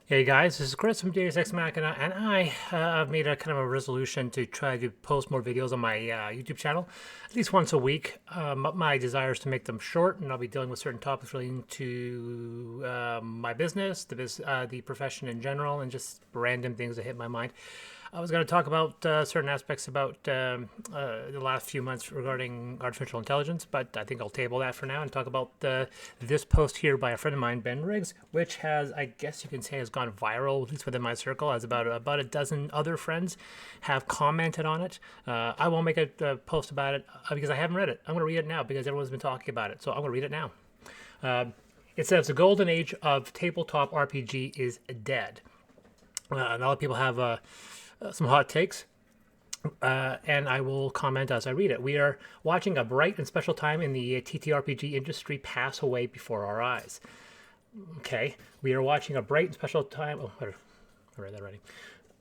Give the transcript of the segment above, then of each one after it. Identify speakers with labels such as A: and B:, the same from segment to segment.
A: Hey guys, this is Chris from Deus Ex Machina, and I've made a kind of a resolution to try to post more videos on my YouTube channel, at least once a week. My desire is to make them short, and I'll be dealing with certain topics relating to my business, the profession in general, and just random things that hit my mind. I was going to talk about certain aspects about the last few months regarding artificial intelligence, but I think I'll table that for now and talk about this post here by a friend of mine, Ben Riggs, which has, I guess you can say, has gone viral, at least within my circle, as about a dozen other friends have commented on it. I won't make a post about it because I haven't read it. I'm going to read it now because everyone's been talking about it, so I'm going to read it now. It says, the golden age of tabletop RPG is dead. And a lot of people have some hot takes, and I will comment as I read it. We are watching a bright and special time in the TTRPG industry pass away before our eyes. Okay, we are watching a bright and special time. Oh, I read that already.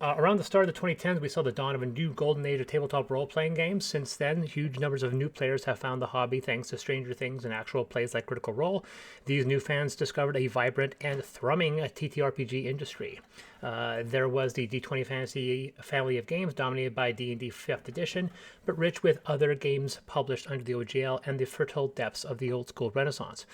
A: Around the start of the 2010s, we saw the dawn of a new golden age of tabletop role-playing games. Since then, huge numbers of new players have found the hobby thanks to Stranger Things and actual plays like Critical Role. These new fans discovered a vibrant and thrumming TTRPG industry. There was the D20 Fantasy family of games dominated by D&D 5th edition, but rich with other games published under the OGL and the fertile depths of the old-school Renaissance.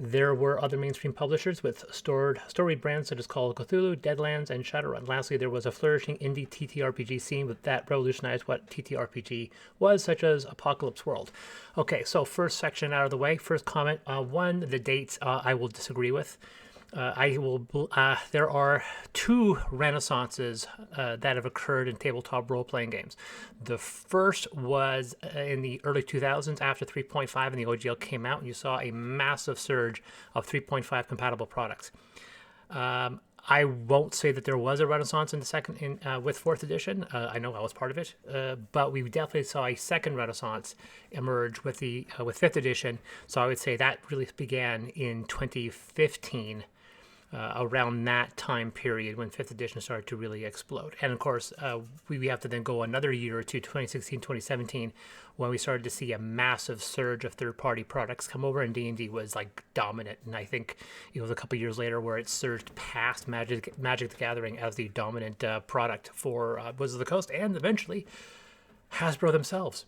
A: There were other mainstream publishers with storied brands such as Call of Cthulhu, Deadlands, and Shadowrun. Lastly, there was a flourishing indie TTRPG scene that revolutionized what TTRPG was, such as Apocalypse World. Okay, so first section out of the way. First comment. One, the dates I will disagree with. There are two renaissances that have occurred in tabletop role-playing games. The first was in the early 2000s after 3.5 and the OGL came out, and you saw a massive surge of 3.5 compatible products. I won't say that there was a renaissance in the with fourth edition. I know I was part of it, but we definitely saw a second renaissance emerge with with fifth edition. So I would say that really began in 2015. Around that time period when 5th edition started to really explode. And of course, we have to then go another year or two, 2016, 2017, when we started to see a massive surge of third-party products come over, and D&D was like dominant. And I think it was a couple years later where it surged past Magic the Gathering as the dominant product for Wizards of the Coast and eventually Hasbro themselves.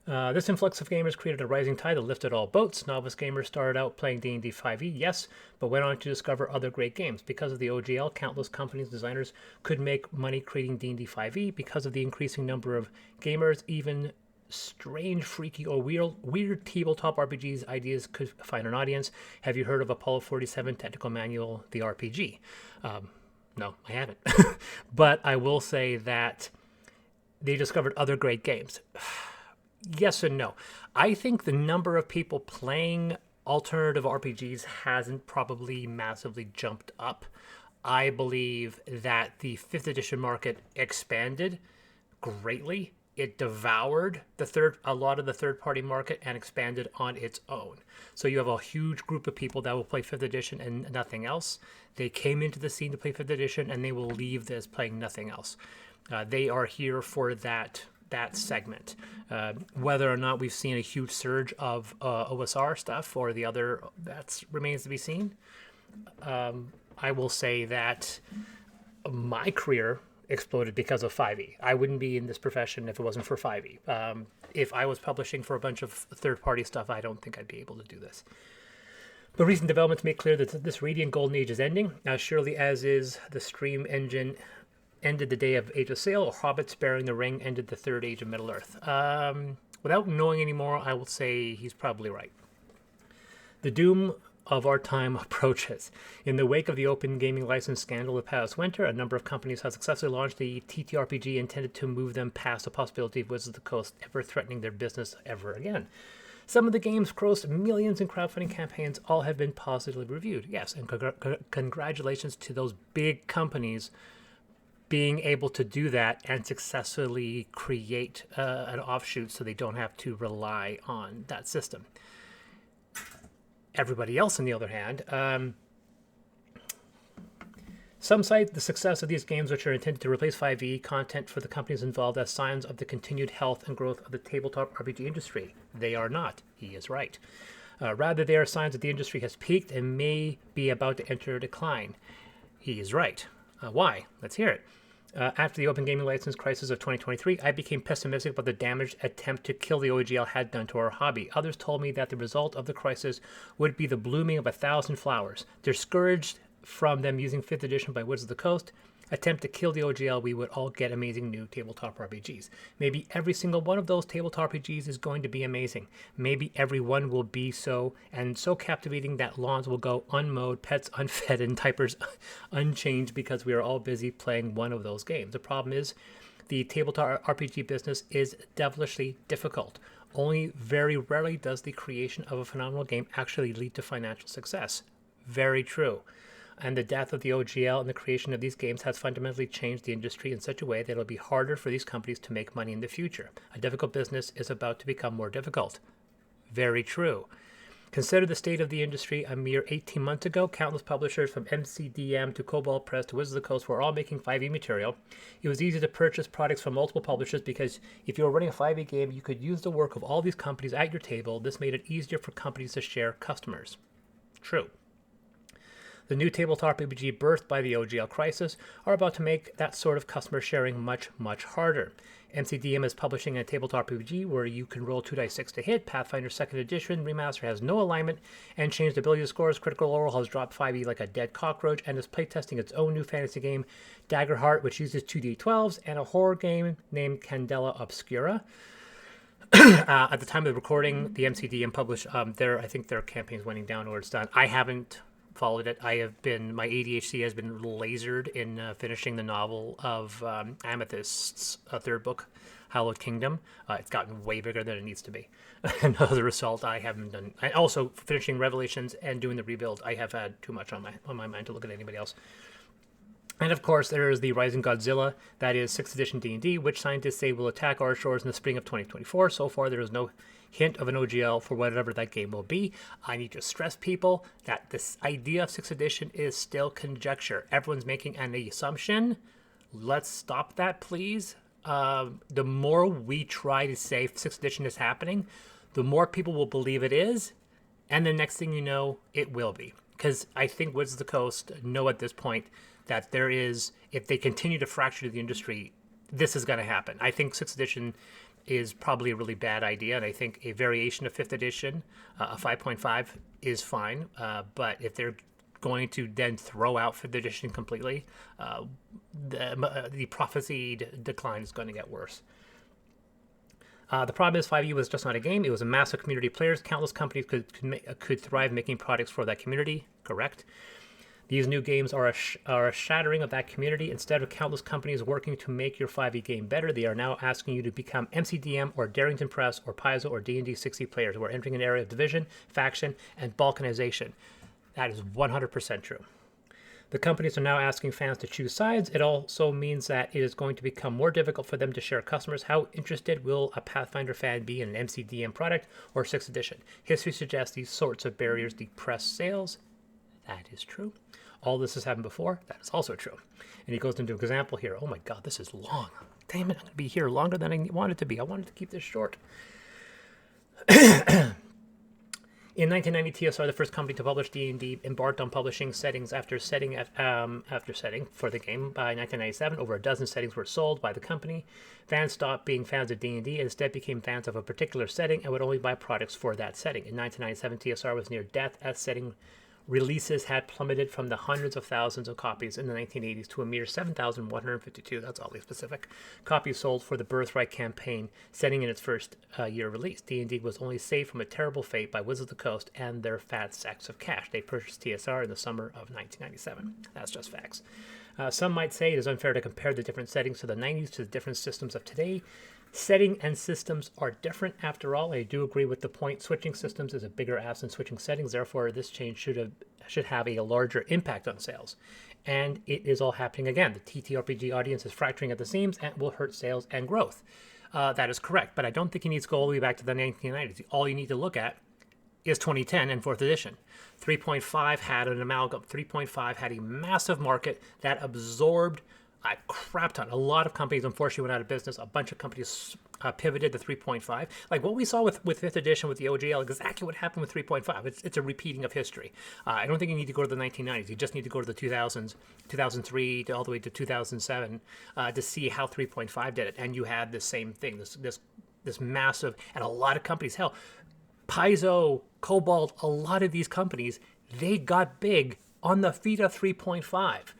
A: This influx of gamers created a rising tide that lifted all boats. Novice gamers started out playing D&D 5e, yes, but went on to discover other great games. Because of the OGL, countless companies and designers could make money creating D&D 5e. Because of the increasing number of gamers, even strange, freaky, or weird tabletop RPGs ideas could find an audience. Have you heard of Apollo 47 Technical Manual, the RPG? No, I haven't. But I will say that they discovered other great games. Yes and no. I think the number of people playing alternative RPGs hasn't probably massively jumped up. I believe that the 5th edition market expanded greatly. It devoured a lot of the third-party market and expanded on its own. So you have a huge group of people that will play 5th edition and nothing else. They came into the scene to play 5th edition, and they will leave this playing nothing else. They are here for that segment. Whether or not we've seen a huge surge of OSR stuff or the other, that remains to be seen. I will say that my career exploded because of 5e. I wouldn't be in this profession if it wasn't for 5e. If I was publishing for a bunch of third-party stuff, I don't think I'd be able to do this. But recent developments make clear that this radiant golden age is ending, as surely as is the stream engine ended the day of Age of Sail, or Hobbits bearing the ring ended the third age of Middle Earth. Without knowing any more, I will say he's probably right. The doom of our time approaches. In the wake of the open gaming license scandal of past winter, a number of companies have successfully launched the TTRPG intended to move them past the possibility of Wizards of the Coast ever threatening their business ever again. Some of the games grossed millions in crowdfunding campaigns. All have been positively reviewed. Yes, and congratulations to those big companies being able to do that and successfully create an offshoot so they don't have to rely on that system. Everybody else, on the other hand, some cite the success of these games, which are intended to replace 5e content for the companies involved, as signs of the continued health and growth of the tabletop RPG industry. They are not. He is right. Rather, they are signs that the industry has peaked and may be about to enter a decline. He is right. Why? Let's hear it. After the open gaming license crisis of 2023, I became pessimistic about the damage attempt to kill the OGL had done to our hobby. Others told me that the result of the crisis would be the blooming of 1,000 flowers. Discouraged from them using 5th edition by Wizards of the Coast, attempt to kill the OGL, we would all get amazing new tabletop RPGs. Maybe every single one of those tabletop RPGs is going to be amazing. Maybe every one will be so captivating that lawns will go unmowed, pets unfed, and diapers unchanged because we are all busy playing one of those games. The problem is the tabletop RPG business is devilishly difficult. Only very rarely does the creation of a phenomenal game actually lead to financial success. Very true. And the death of the OGL and the creation of these games has fundamentally changed the industry in such a way that it'll be harder for these companies to make money in the future. A difficult business is about to become more difficult. Very true. Consider the state of the industry a mere 18 months ago. Countless publishers from MCDM to Koville Press to Wizards of the Coast were all making 5e material. It was easy to purchase products from multiple publishers because if you were running a 5e game, you could use the work of all these companies at your table. This made it easier for companies to share customers. True. The new tabletop RPG birthed by the OGL crisis are about to make that sort of customer sharing much, much harder. MCDM is publishing a tabletop RPG where you can roll 2d6 to hit. Pathfinder 2nd Edition Remaster has no alignment and changed ability scores. Critical Role has dropped 5e like a dead cockroach and is playtesting its own new fantasy game, Daggerheart, which uses 2d12s, and a horror game named Candela Obscura. At the time of the recording, the MCDM published I think their campaign's winding down or it's done. I haven't followed it. My ADHD has been lasered in finishing the novel of Amethyst's third book, Hallowed Kingdom. It's gotten way bigger than it needs to be. And as a result, I haven't done. I also finishing Revelations and doing the rebuild. I have had too much on my mind to look at anybody else. And of course, there is the Rising Godzilla, that is 6th edition D&D, which scientists say will attack our shores in the spring of 2024. So far, there is no hint of an OGL for whatever that game will be. I need to stress people that this idea of 6th edition is still conjecture. Everyone's making an assumption. Let's stop that, please. The more we try to say 6th edition is happening, the more people will believe it is. And the next thing you know, it will be. Because I think Wizards of the Coast know at this point that there is, if they continue to fracture the industry, this is going to happen. I think 6th edition is probably a really bad idea, and I think a variation of 5th edition, a 5.5, is fine. But if they're going to then throw out 5th edition completely, the prophesied decline is going to get worse. The problem is 5e was just not a game. It was a massive community of players. Countless companies could thrive making products for that community. Correct. These new games are a shattering of that community. Instead of countless companies working to make your 5e game better, they are now asking you to become MCDM or Darrington Press or Paizo or D&D 6e players. We're entering an area of division, faction, and balkanization. That is 100% true. The companies are now asking fans to choose sides. It also means that it is going to become more difficult for them to share customers. How interested will a Pathfinder fan be in an MCDM product or 6th edition? History suggests these sorts of barriers depress sales. That is true. All this has happened before. That is also true. And he goes into an example here. Oh my God, this is long. Damn it, I'm going to be here longer than I wanted to be. I wanted to keep this short. In 1990, TSR, the first company to publish D&D, embarked on publishing settings after setting for the game. By 1997, over a dozen settings were sold by the company. Fans stopped being fans of D&D and instead became fans of a particular setting and would only buy products for that setting. In 1997, TSR was near death as setting releases had plummeted from the hundreds of thousands of copies in the 1980s to a mere 7,152, that's oddly specific, copies sold for the Birthright campaign, setting in its first year of release. D&D was only saved from a terrible fate by Wizards of the Coast and their fat sacks of cash. They purchased TSR in the summer of 1997. That's just facts. Some might say it is unfair to compare the different settings of the 90s to the different systems of today. Setting and systems are different after all. I do agree with the point. Switching systems is a bigger ask than switching settings. Therefore, this change should have a larger impact on sales. And it is all happening again. The TTRPG audience is fracturing at the seams and will hurt sales and growth. That is correct. But I don't think you need to go all the way back to the 1990s. All you need to look at is 2010 and 4th edition. 3.5 had an amalgam. 3.5 had a massive market that absorbed a crap ton. A lot of companies unfortunately went out of business. A bunch of companies pivoted to 3.5. Like what we saw with 5th edition with the OGL, exactly what happened with 3.5. It's a repeating of history. I don't think you need to go to the 1990s. You just need to go to the 2000s, 2003 to all the way to 2007 to see how 3.5 did it. And you had the same thing. This massive, and a lot of companies. Hell, Paizo, Cobalt, a lot of these companies, they got big on the feet of 3.5.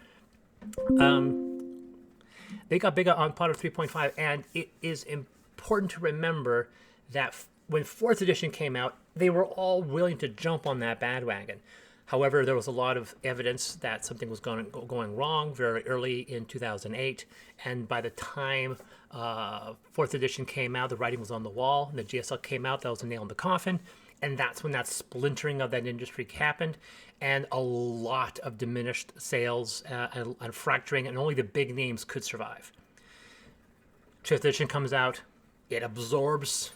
A: They got bigger on part of 3.5, and it is important to remember that when 4th edition came out, they were all willing to jump on that bandwagon. However, there was a lot of evidence that something was going wrong very early in 2008, and by the time 4th edition came out, the writing was on the wall, and the GSL came out, that was a nail in the coffin, and that's when that splintering of that industry happened, and a lot of diminished sales and fracturing, and only the big names could survive. 5th edition comes out, it absorbs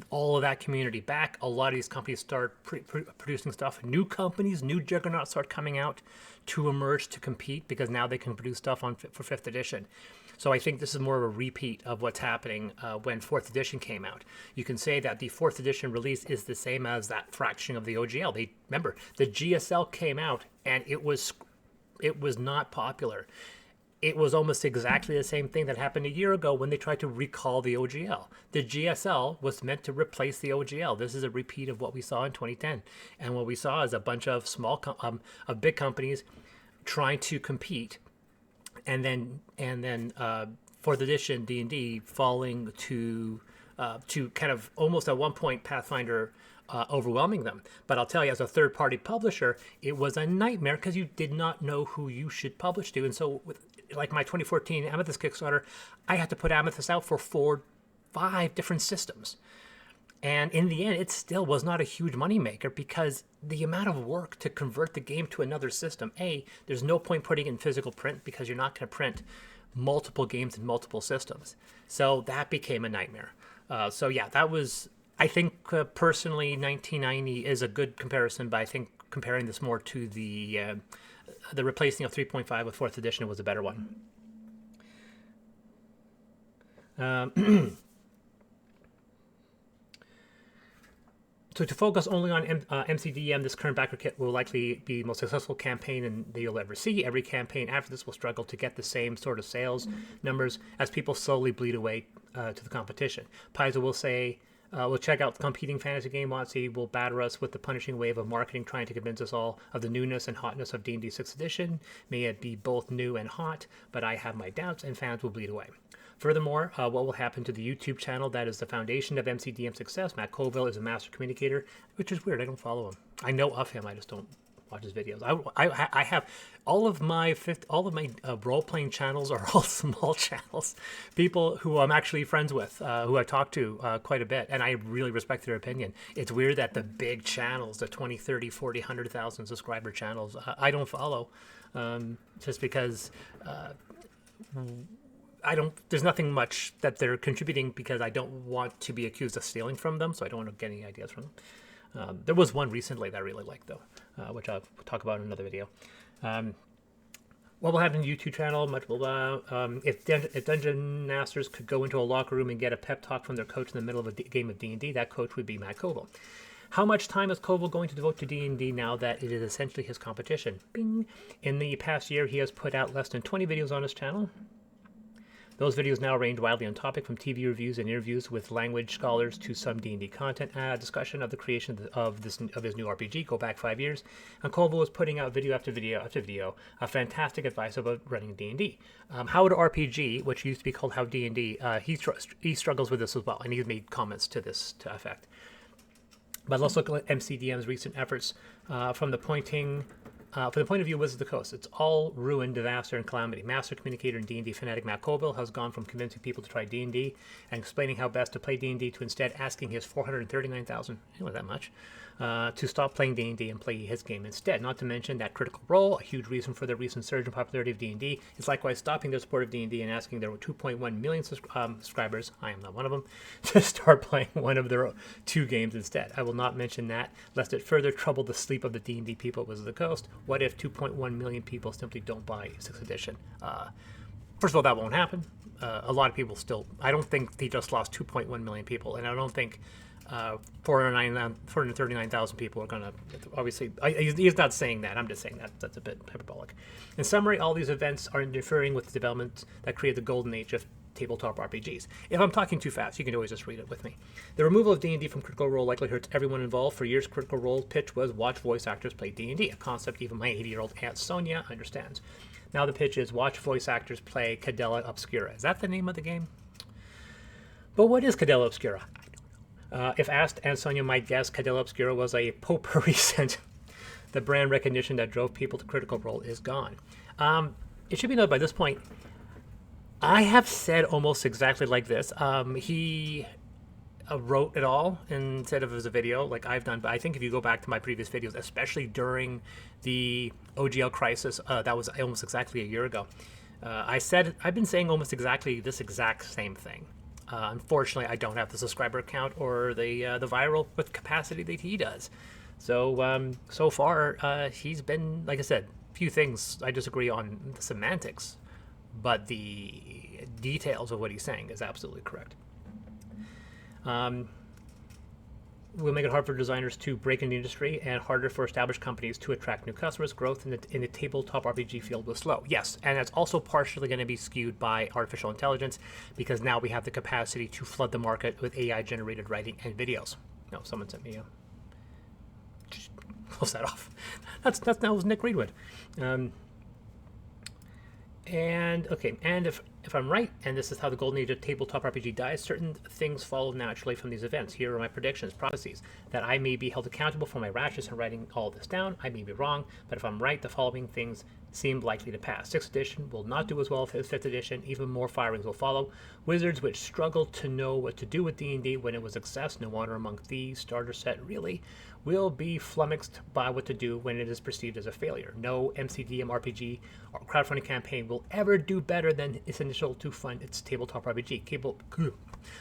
A: all of that community back. A lot of these companies start producing stuff. New companies, new juggernauts start coming out to emerge to compete because now they can produce stuff for 5th edition. So I think this is more of a repeat of what's happening when 4th edition came out. You can say that the 4th edition release is the same as that fraction of the OGL. Remember, the GSL came out and it was not popular. It was almost exactly the same thing that happened a year ago when they tried to recall the OGL. The GSL was meant to replace the OGL. This is a repeat of what we saw in 2010. And what we saw is a bunch of of big companies trying to compete, and then 4th edition D&D falling to kind of almost at one point Pathfinder overwhelming them. But I'll tell you, as a third-party publisher, it was a nightmare because you did not know who you should publish to. And so with like my 2014 Amethyst Kickstarter, I had to put Amethyst out for 5 different systems. And in the end, it still was not a huge moneymaker because the amount of work to convert the game to another system, there's no point putting it in physical print because you're not going to print multiple games in multiple systems. So that became a nightmare. So yeah, that was, I think personally, 1990 is a good comparison, but I think comparing this more to the replacing of 3.5 with 4th edition was a better one. So to focus only on MCDM, this current backer kit will likely be the most successful campaign that you'll ever see. Every campaign after this will struggle to get the same sort of sales numbers as people slowly bleed away to the competition. Paizo will say, we'll check out the competing fantasy game. WotC will batter us with the punishing wave of marketing trying to convince us all of the newness and hotness of D&D 6th edition. May it be both new and hot, but I have my doubts and fans will bleed away. Furthermore, what will happen to the YouTube channel that is the foundation of MCDM success? Matt Koville is a master communicator, which is weird. I don't follow him. I know of him. I just don't watch his videos. I have all of my role-playing channels are all small channels. People who I'm actually friends with, who I talk to quite a bit, and I really respect their opinion. It's weird that the big channels, the 20, 30, 40, 100,000 subscriber channels, I don't follow just because there's nothing much that they're contributing because I don't want to be accused of stealing from them, so I don't want to get any ideas from them. There was one recently that I really liked, though, which I'll talk about in another video. What will happen in the YouTube channel? If Dungeon Masters could go into a locker room and get a pep talk from their coach in the middle of a game of D&D, that coach would be Matt Koville. How much time is Koville going to devote to D&D now that it is essentially his competition? Bing! In the past year, he has put out less than 20 videos on his channel. Those videos now range widely on topic, from TV reviews and interviews with language scholars to some D&D content, discussion of the creation of his new RPG, go back 5 years. And Koville is putting out video after video after video of fantastic advice about running D&D. How to RPG, which used to be called How D&D, he struggles with this as well, and he's made comments to this effect. But let's look at MCDM's recent efforts from the point of view of Wizards of the Coast. It's all ruin, disaster, and calamity. Master communicator and D&D fanatic Matt Koville has gone from convincing people to try D&D and explaining how best to play D&D to instead asking his 439,000, not that much, to stop playing D&D and play his game instead. Not to mention that Critical Role, a huge reason for the recent surge in popularity of D&D, is likewise stopping their support of D&D and asking their 2.1 million subscribers, I am not one of them, to start playing one of their 2 games instead. I will not mention that, lest it further trouble the sleep of the D&D people at Wizards of the Coast. What if 2.1 million people simply don't buy 6th edition? First of all, that won't happen. A lot of people still. I don't think they just lost 2.1 million people, and I don't think 439,000 people are going to. Obviously, he's not saying that. I'm just saying that that's a bit hyperbolic. In summary, all these events are interfering with the development that created the golden age of tabletop RPGs. If I'm talking too fast, you can always just read it with me. The removal of D&D from Critical Role likely hurts everyone involved. For years, Critical Role's pitch was watch voice actors play D&D, a concept even my 80-year-old Aunt Sonia understands. Now the pitch is watch voice actors play Cadella Obscura. Is that the name of the game? But what is Cadella Obscura? If asked, Aunt Sonia might guess Cadella Obscura was a potpourri scent. The brand recognition that drove people to Critical Role is gone. It should be noted by this point, I have said almost exactly like this. He wrote it all instead of as a video like I've done, but I think if you go back to my previous videos, especially during the OGL crisis, that was almost exactly a year ago, I've been saying almost exactly this exact same thing. Unfortunately, I don't have the subscriber count or the viral with capacity that he does. So so far, he's been, like I said, few things I disagree on the semantics, but the details of what he's saying is absolutely correct. Will make it hard for designers to break in the industry and harder for established companies to attract new customers. Growth in the tabletop RPG field was slow. Yes, and that's also partially going to be skewed by artificial intelligence because now we have the capacity to flood the market with AI-generated writing and videos. No, someone sent me just close that off. That was Nick Reedwood. And if I'm right, and this is how the golden age of tabletop RPG dies, certain things follow naturally from these events. Here are my predictions, prophecies, that I may be held accountable for my rashness in writing all this down. I may be wrong, but if I'm right, the following things seem likely to pass. 6th edition will not do as well as 5th edition. Even more firings will follow. Wizards, which struggled to know what to do with D&D when it was a success, no Honor Among Thieves starter set really, will be flummoxed by what to do when it is perceived as a failure. No MCDM RPG or crowdfunding campaign will ever do better than its initial to fund its tabletop RPG.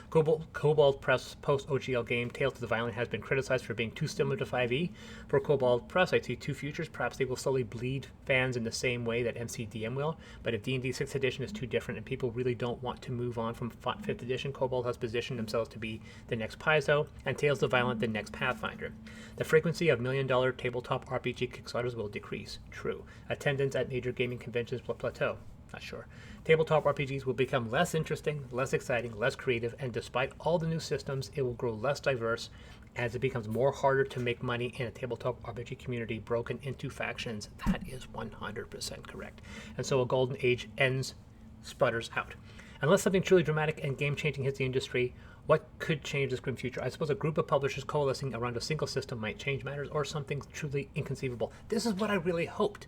A: Kobold Press post-OGL game Tales to the Violent has been criticized for being too similar to 5e. For Kobold Press, I see two futures. Perhaps they will slowly bleed fans in the same way that MCDM will, but if D&D 6th edition is too different and people really don't want to move on from 5th edition, Kobold has positioned themselves to be the next Paizo, and Tales to the Violent the next Pathfinder. The frequency of $1 million tabletop RPG Kickstarters will decrease. True. Attendance at major gaming conventions will plateau. Not sure. Tabletop RPGs will become less interesting, less exciting, less creative, and despite all the new systems, it will grow less diverse as it becomes more harder to make money in a tabletop RPG community broken into factions. That is 100% correct. And so a golden age ends, sputters out. Unless something truly dramatic and game-changing hits the industry, what could change this grim future? I suppose a group of publishers coalescing around a single system might change matters, or something truly inconceivable. This is what I really hoped.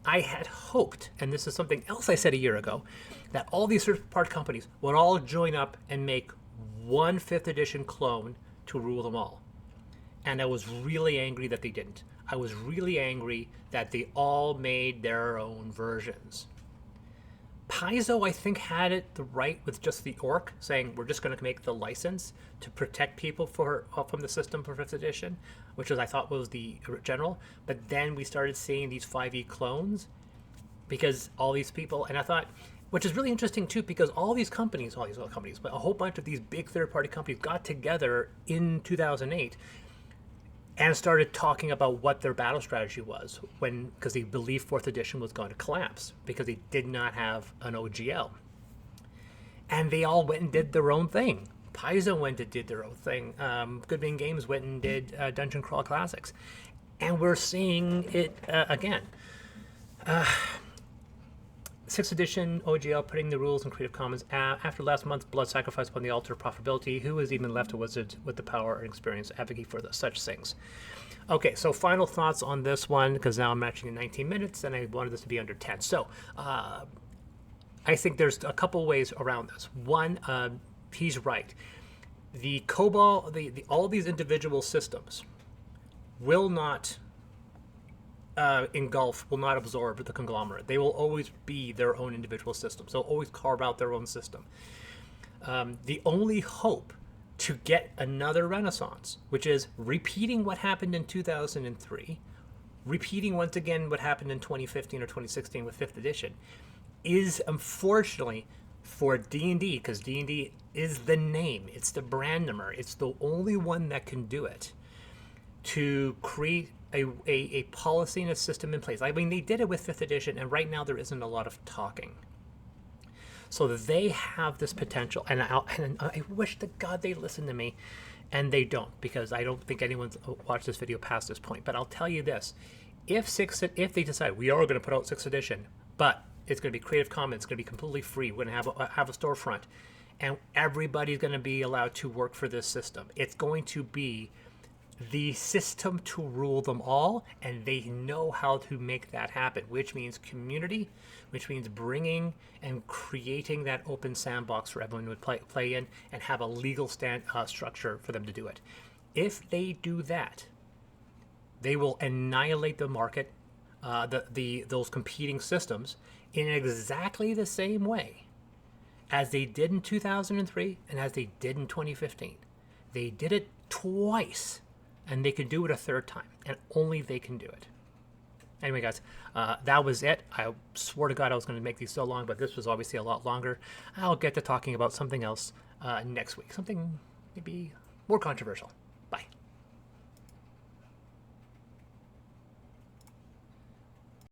A: I had hoped, and this is something else I said a year ago, that all these third-party companies would all join up and make one 5th edition clone to rule them all. And I was really angry that they didn't. I was really angry that they all made their own versions. Paizo, I think, had it the right with just the orc, saying we're just going to make the license to protect people from the system for 5th edition, which I thought was the general. But then we started seeing these 5e clones because all these people, and I thought, which is really interesting too, because all these companies, but a whole bunch of these big third-party companies got together in 2008 and started talking about what their battle strategy was because they believed 4th edition was going to collapse because they did not have an OGL. And they all went and did their own thing. Paizo went and did their own thing. Goodman Games went and did Dungeon Crawl Classics. And we're seeing it again. 6th edition OGL putting the rules in Creative Commons. After last month's blood sacrifice upon the altar of profitability, who has even left a wizard with the power and experience to advocate for such things? Okay, so final thoughts on this one, because now I'm actually in 19 minutes, and I wanted this to be under 10. So I think there's a couple ways around this. One, he's right. The COBOL, all these individual systems will not engulf, will not absorb the conglomerate. They will always be their own individual systems. They'll always carve out their own system. The only hope to get another renaissance, which is repeating what happened in 2003, repeating once again what happened in 2015 or 2016 with 5th edition, is unfortunately for D&D, because D&D is the name, it's the brand number, it's the only one that can do it, to create a policy and a system in place. I mean, they did it with 5th edition, and right now there isn't a lot of talking. So they have this potential, and I wish to God they listened to me, and they don't, because I don't think anyone's watched this video past this point. But I'll tell you this: if they decide we are going to put out 6th edition, but it's going to be Creative Commons, it's going to be completely free, we're going to have a storefront, and everybody's going to be allowed to work for this system. It's going to be the system to rule them all, and they know how to make that happen, which means community, which means bringing and creating that open sandbox for everyone to play in, and have a legal structure for them to do it. If they do that, they will annihilate the market, those competing systems, in exactly the same way as they did in 2003 and as they did in 2015. They did it twice, and they can do it a third time, and only they can do it. Anyway, guys, that was it. I swore to God I was going to make these so long, but this was obviously a lot longer. I'll get to talking about something else next week, something maybe more controversial.